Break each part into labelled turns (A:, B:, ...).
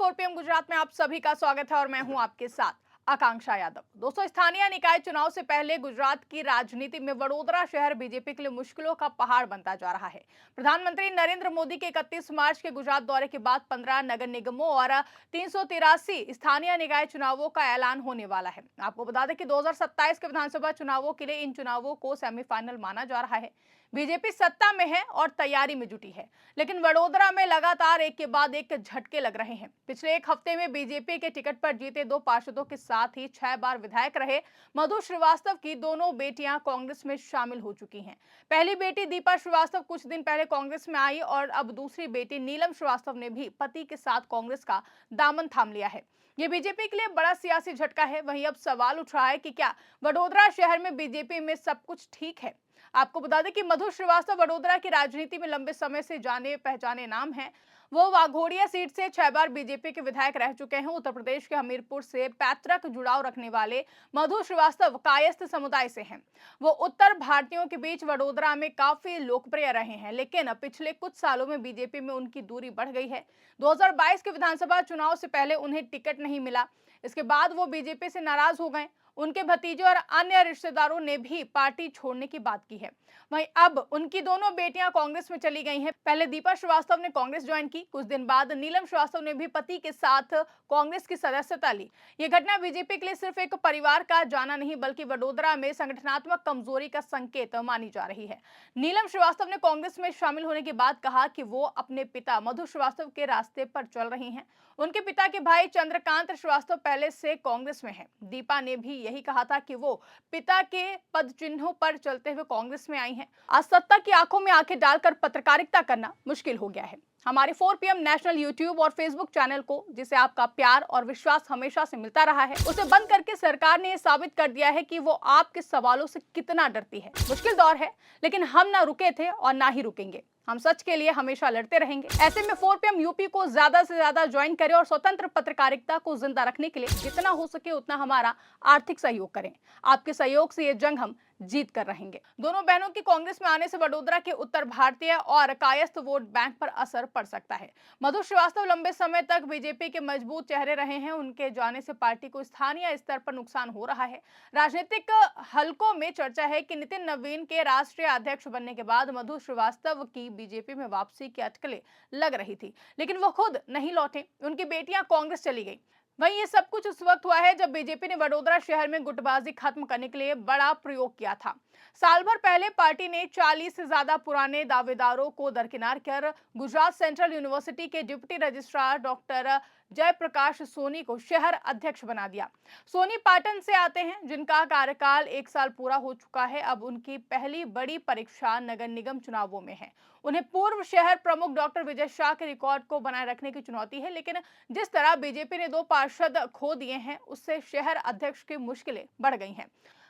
A: 4 PM Gujarat में आप सभी का स्वागत है और मैं हूं आपके साथ आकांक्षा यादव। दोस्तों, स्थानीय निकाय चुनाव से पहले गुजरात की राजनीति में वडोदरा शहर बीजेपी के लिए मुश्किलों का पहाड़ बनता जा रहा है। प्रधानमंत्री नरेंद्र मोदी के 31 मार्च के गुजरात दौरे के बाद 15 नगर निगमों और 383 स्थानीय निकाय चुनावों का ऐलान होने वाला है। आपको बता दें कि 2027 के विधानसभा चुनावों के लिए इन चुनावों को सेमीफाइनल माना जा रहा है। बीजेपी सत्ता में है और तैयारी में जुटी है, लेकिन वडोदरा में लगातार एक के बाद एक झटके लग रहे हैं। पिछले एक हफ्ते में बीजेपी के टिकट पर जीते 2 पार्षदों के साथ ही 6 बार विधायक रहे मधु श्रीवास्तव की दोनों बेटियां कांग्रेस में शामिल हो चुकी हैं। पहली बेटी दीपा श्रीवास्तव कुछ दिन पहले कांग्रेस में आई और अब दूसरी बेटी नीलम श्रीवास्तव ने भी पति के साथ कांग्रेस का दामन थाम लिया है। ये बीजेपी के लिए बड़ा सियासी झटका है। वहीं अब सवाल उठ रहा है कि क्या वडोदरा शहर में बीजेपी में सब कुछ ठीक है। आपको बता दें कि मधु श्रीवास्तव वडोदरा की राजनीति में लंबे समय से जाने पहचाने नाम हैं। वो वाघोड़िया सीट से 6 बार बीजेपी के विधायक रह चुके हैं। उत्तर प्रदेश के हमीरपुर से पैतृक जुड़ाव रखने वाले मधु श्रीवास्तव कायस्थ समुदाय से हैं। वो उत्तर भारतीयों के बीच वडोदरा में काफी लोकप्रिय रहे हैं, लेकिन पिछले कुछ सालों में बीजेपी में उनकी दूरी बढ़ गई है। 2022 के विधानसभा चुनाव से पहले उन्हें टिकट नहीं मिला। इसके बाद वो बीजेपी से नाराज हो गए। उनके भतीजे और अन्य रिश्तेदारों ने भी पार्टी छोड़ने की बात की है। वहीं अब उनकी दोनों बेटियां कांग्रेस में चली गई हैं। पहले दीपा श्रीवास्तव ने कांग्रेस ज्वाइन की। कुछ दिन बाद नीलम श्रीवास्तव ने भी पति के साथ कांग्रेस की सदस्यता ली। यह घटना बीजेपी के लिए सिर्फ एक परिवार का जाना नहीं, बल्कि वडोदरा में संगठनात्मक कमजोरी का संकेत मानी जा रही है। नीलम श्रीवास्तव ने कांग्रेस में शामिल होने के बाद कहा कि वो अपने पिता मधु श्रीवास्तव के रास्ते पर चल रही हैं। उनके पिता के भाई चंद्रकांत श्रीवास्तव पहले से कांग्रेस में हैं। दीपा ने भी यही कहा था कि वो पिता के पद चिन्हों पर चलते हुए कांग्रेस में आई हैं। आज सत्ता की आंखों में आंखें डालकर पत्रकारिता करना मुश्किल हो गया है। हमारे 4 पीएम नेशनल यूट्यूब और फेसबुक चैनल को, जिसे आपका प्यार और विश्वास हमेशा से मिलता रहा है, उसे बंद करके सरकार ने यह साबित कर दिया है कि वो आपके सवालों से कितना डरती है। मुश्किल दौर है, लेकिन हम ना रुके थे और ना ही रुकेंगे। हम सच के लिए हमेशा लड़ते रहेंगे। ऐसे में 4 पीएम यूपी को ज्यादा से ज्यादा ज्वाइन करें और स्वतंत्र पत्रकारिता को जिंदा रखने के लिए जितना हो सके उतना हमारा आर्थिक सहयोग करें। आपके सहयोग से ये जंग हम जीत कर रहेंगे। दोनों बहनों की कांग्रेस में आने से वडोदरा के उत्तर भारतीय और कायस्थ वोट बैंक पर असर पड़ सकता है। मधु श्रीवास्तव लंबे समय तक बीजेपी के मजबूत चेहरे रहे हैं। उनके जाने से पार्टी को स्थानीय स्तर पर नुकसान हो रहा है। राजनीतिक हलकों में चर्चा है कि नितिन नवीन के राष्ट्रीय अध्यक्ष बनने के बाद मधु श्रीवास्तव की बीजेपी में वापसी की अटकलें लग रही थी, लेकिन वो खुद नहीं लौटे। उनकी बेटियां कांग्रेस चली गई। वहीं ये सब कुछ उस वक्त हुआ है जब बीजेपी ने वडोदरा शहर में गुटबाजी खत्म करने के लिए बड़ा प्रयोग किया था। साल भर पहले पार्टी ने 40 से ज्यादा पुराने दावेदारों को दरकिनार कर गुजरात सेंट्रल यूनिवर्सिटी के deputy registrar doctor Jayprakash Soni को शहर अध्यक्ष बना दिया। सोनी पाटन से आते हैं, जिनका कार्यकाल 1 साल पूरा हो चुका है। अब उनकी पहली बड़ी परीक्षा नगर निगम चुनावों में है। उन्हें पूर्व शहर प्रमुख डॉक्टर विजय शाह के रिकॉर्ड को बनाए रखने की चुनौती है, लेकिन जिस तरह बीजेपी ने 2 पार्षद खो दिए हैं, उससे शहर अध्यक्ष की मुश्किलें बढ़ गई हैं।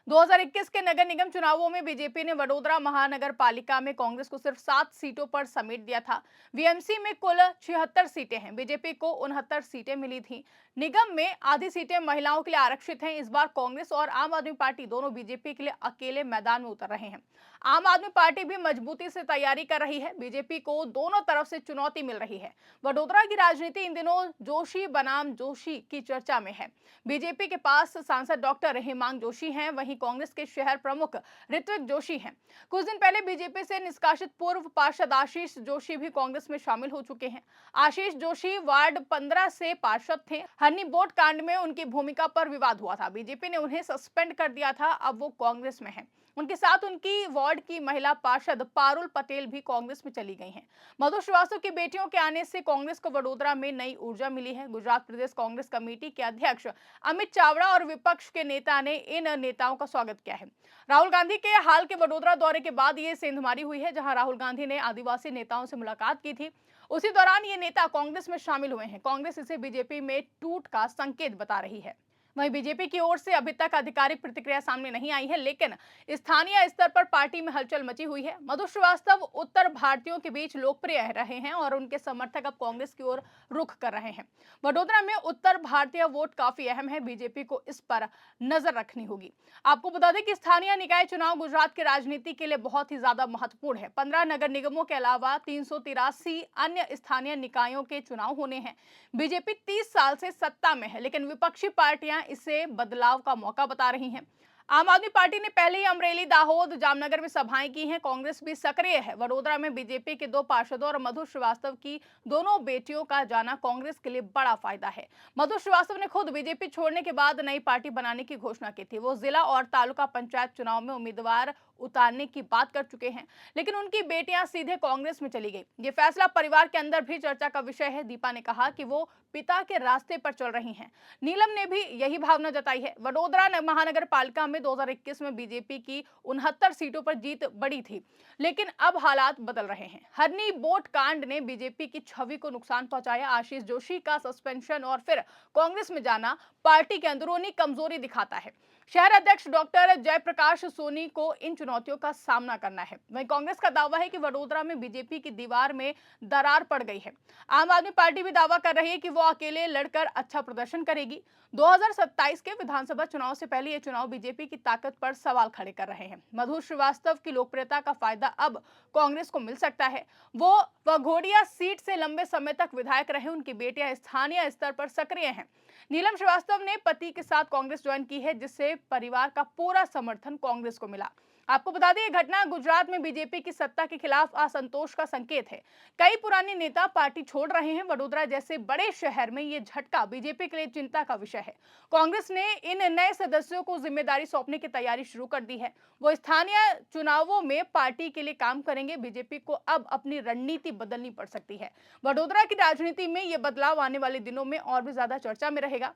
A: 2021 के नगर निगम चुनावों में बीजेपी ने वडोदरा महानगर पालिका में कांग्रेस को सिर्फ 7 सीटों पर समेट दिया था। वीएमसी में कुल 76 सीटें हैं। बीजेपी को 69 सीटें मिली थी। निगम में आधी सीटें महिलाओं के लिए आरक्षित हैं। इस बार कांग्रेस और आम आदमी पार्टी दोनों बीजेपी के लिए अकेले मैदान में उतर रहे हैं। आम आदमी पार्टी भी मजबूती से तैयारी कर रही है। बीजेपी को दोनों तरफ से चुनौती मिल रही है। वडोदरा की राजनीति इन दिनों जोशी बनाम जोशी की चर्चा में है। बीजेपी के पास सांसद डॉक्टर हेमांग जोशी हैं, वहीं कांग्रेस के शहर प्रमुख ऋत्विक जोशी हैं। कुछ दिन पहले बीजेपी से निष्कासित पूर्व पार्षद आशीष जोशी भी कांग्रेस में शामिल हो चुके हैं। आशीष जोशी वार्ड 15 से पार्षद थे। हनी बोट कांड में उनकी भूमिका पर विवाद हुआ था। बीजेपी ने उन्हें सस्पेंड कर दिया था। अब वो कांग्रेस में हैं। उनके साथ उनकी वार्ड की महिला पार्षद पारुल पटेल भी कांग्रेस में चली गई हैं। मधु श्रीवास्तव की बेटियों के आने से कांग्रेस को वडोदरा में नई ऊर्जा मिली है। गुजरात प्रदेश कांग्रेस कमेटी के अध्यक्ष अमित चावड़ा और विपक्ष के नेता ने इन नेताओं का स्वागत किया है। राहुल गांधी के हाल के वडोदरा दौरे के बाद ये सेंधमारी हुई है, जहां राहुल गांधी ने आदिवासी नेताओं से मुलाकात की थी। उसी दौरान ये नेता कांग्रेस में शामिल हुए हैं। कांग्रेस इसे बीजेपी में टूट का संकेत बता रही है। वहीं बीजेपी की ओर से अभी तक आधिकारिक प्रतिक्रिया सामने नहीं आई है, लेकिन स्थानीय स्तर पर पार्टी में हलचल मची हुई है। मधु श्रीवास्तव उत्तर भारतीयों के बीच लोकप्रिय रहे हैं और उनके समर्थक अब कांग्रेस की ओर रुख कर रहे हैं। वडोदरा में उत्तर भारतीय वोट काफी अहम है, बीजेपी को इस पर नजर रखनी होगी। आपको बता दें कि स्थानीय निकाय चुनाव गुजरात की राजनीति के लिए बहुत ही ज्यादा महत्वपूर्ण है। 15 नगर निगमों के अलावा 383 अन्य स्थानीय निकायों के चुनाव होने हैं। बीजेपी 30 साल से सत्ता में है, लेकिन विपक्षी पार्टियां इसे बदलाव का मौका बता रही हैं। आम आदमी पार्टी ने पहले ही अमरेली, दाहोद, जामनगर में सभाएं की हैं। कांग्रेस भी सक्रिय है। वडोदरा में बीजेपी के 2 पार्षदों और मधु श्रीवास्तव की दोनों बेटियों का जाना कांग्रेस के लिए बड़ा फायदा है। मधु श्रीवास्तव ने खुद बीजेपी छोड़ने के बाद नई पार्टी बनाने की घोषणा की थी। वो जिला और तालुका पंचायत चुनाव में उम्मीदवार उतारने की बात कर चुके हैं, लेकिन उनकी बेटियां सीधे कांग्रेस में चली गई। ये फैसला परिवार के अंदर भी चर्चा का विषय है। दीपा ने कहा कि वो पिता के रास्ते पर चल रही हैं। नीलम ने भी यही भावना जताई है। वडोदरा महानगर पालिका में 2021 में बीजेपी की 69 सीटों पर जीत बड़ी थी, लेकिन अब हालात बदल रहे हैं। हरनी बोट कांड ने बीजेपी की छवि को नुकसान पहुंचाया। आशीष जोशी का सस्पेंशन और फिर कांग्रेस में जाना पार्टी की अंदरूनी कमजोरी दिखाता है। शहर अध्यक्ष डॉक्टर जयप्रकाश सोनी को इन चुनौतियों का सामना करना है। वहीं कांग्रेस का दावा है कि वडोदरा में बीजेपी की दीवार में दरार पड़ गई है। आम आदमी पार्टी भी दावा कर रही है कि वो अकेले लड़कर अच्छा प्रदर्शन करेगी। 2027 के विधानसभा चुनाव से पहले ये चुनाव बीजेपी की ताकत पर सवाल खड़े कर रहे हैं। मधु श्रीवास्तव की लोकप्रियता का फायदा अब कांग्रेस को मिल सकता है। वो वघोड़िया सीट से लंबे समय तक विधायक रहे। उनकी बेटियां स्थानीय स्तर पर सक्रिय हैं। नीलम श्रीवास्तव ने पति के साथ कांग्रेस ज्वाइन की है, जिससे परिवार का पूरा समर्थन कांग्रेस को मिला। आपको बता दें, यह घटना गुजरात में बीजेपी की सत्ता के खिलाफ असंतोष का संकेत है। कई पुराने नेता पार्टी छोड़ रहे हैं। वडोदरा जैसे बड़े शहर में यह झटका बीजेपी के लिए चिंता का विषय है। कांग्रेस ने इन नए सदस्यों को जिम्मेदारी सौंपने की तैयारी शुरू कर दी है। वो स्थानीय चुनावों में पार्टी के लिए काम करेंगे। बीजेपी को अब अपनी रणनीति बदलनी पड़ सकती है। वडोदरा की राजनीति में यह बदलाव आने वाले दिनों में और भी ज्यादा चर्चा में रहेगा।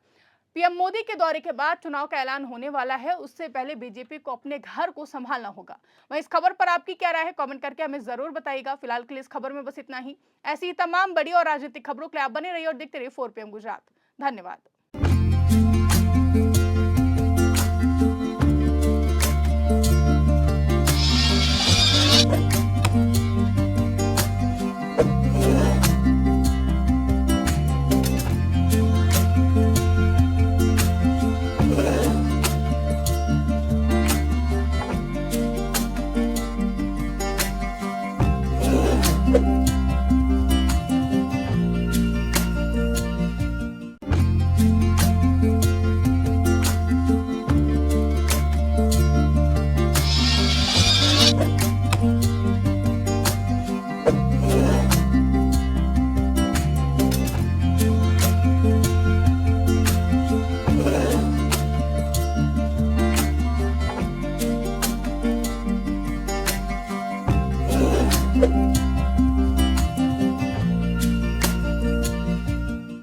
A: पीएम मोदी के दौरे के बाद चुनाव का ऐलान होने वाला है। उससे पहले बीजेपी को अपने घर को संभालना होगा। वहीं इस खबर पर आपकी क्या राय है, कमेंट करके हमें जरूर बताइएगा। फिलहाल के लिए इस खबर में बस इतना ही। ऐसी तमाम बड़ी और राजनीतिक खबरों के लिए आप बने रहिए और देखते रहिए 4 PM गुजरात। धन्यवाद।
B: Thank you.